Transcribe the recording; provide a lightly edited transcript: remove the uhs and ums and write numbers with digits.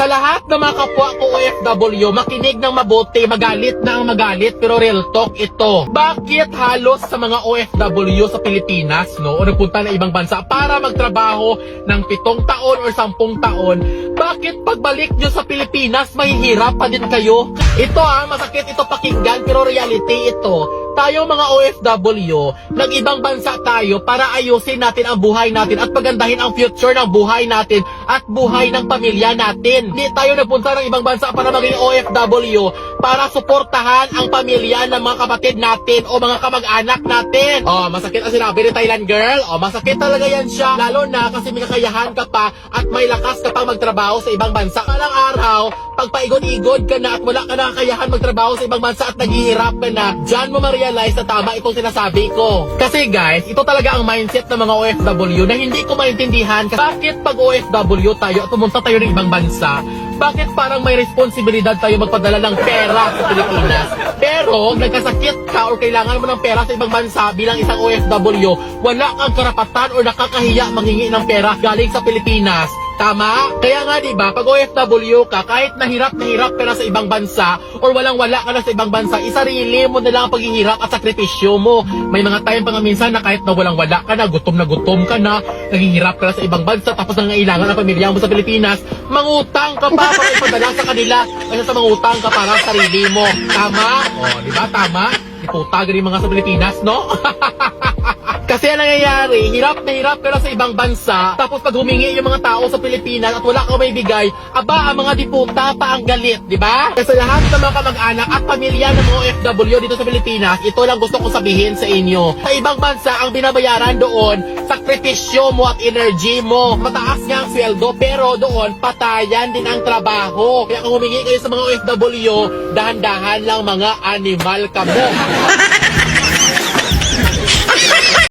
Sa lahat ng mga kapwa ko OFW, makinig ng mabuti, magalit na ang magalit, pero real talk ito. Bakit halos sa mga OFW sa Pilipinas, no, o nagpunta na ibang bansa para magtrabaho ng 7 taon o 10 taon, bakit pagbalik nyo sa Pilipinas, mahihirap pa din kayo? Ito masakit ito pakinggan, pero reality ito. Tayo mga OFW, nag-ibang bansa tayo para ayusin natin ang buhay natin at pagandahin ang future ng buhay natin at buhay ng pamilya natin. Hindi tayo nagpunta ng ibang bansa para maging OFW para suportahan ang pamilya ng mga kapatid natin o mga kamag-anak natin. Masakit ang sinabi ni Thailand girl. Masakit talaga yan siya. Lalo na kasi may kakayahan ka pa at may lakas ka pang magtrabaho sa ibang bansa. Palang araw, pag paigod-igod ka na at wala ka na kakayahan magtrabaho sa ibang bansa at naghihirap ka na, dyan mo ma-realize na tama itong sinasabi ko. Kasi guys, ito talaga ang mindset ng mga OFW na hindi ko maintindihan. Bakit pag OFW tayo at pumunta tayo ng ibang bansa, bakit parang may responsibilidad tayo magpadala ng pera sa Pilipinas? Pero nagkasakit ka o kailangan mo ng pera sa ibang bansa bilang isang OFW, wala kang karapatan o nakakahiya manghingi ng pera galing sa Pilipinas. Tama? Kaya nga diba, pag OFW ka, kahit nahirap ka na sa ibang bansa or walang-wala ka na sa ibang bansa, isarili mo na lang ang paghihirap at sakripisyo mo. May mga time pa nga minsan na kahit na walang-wala ka na gutom ka na, naghihirap ka na sa ibang bansa, tapos nangailangan ang pamilya mo sa Pilipinas, mangutang ka pa para ipadala sa kanila kaysa sa mangutang ka para sa sarili mo. Tama? Diba? Tama? Iputa rin mga sa Pilipinas, no? Kasi ang nangyayari, hirap na hirap ka na sa ibang bansa, tapos pag humingi yung mga tao sa Pilipinas at wala kang may bigay, ang mga diputa pa ang galit, di ba? Kasi lahat ng mga kamag-anak at pamilya ng mga OFW dito sa Pilipinas, ito lang gusto kong sabihin sa inyo. Sa ibang bansa, ang binabayaran doon, sakripisyo mo at energy mo. Mataas nga ang sweldo, pero doon, patayan din ang trabaho. Kaya kung humingi kayo sa mga OFW, dahan-dahan lang mga animal ka mo.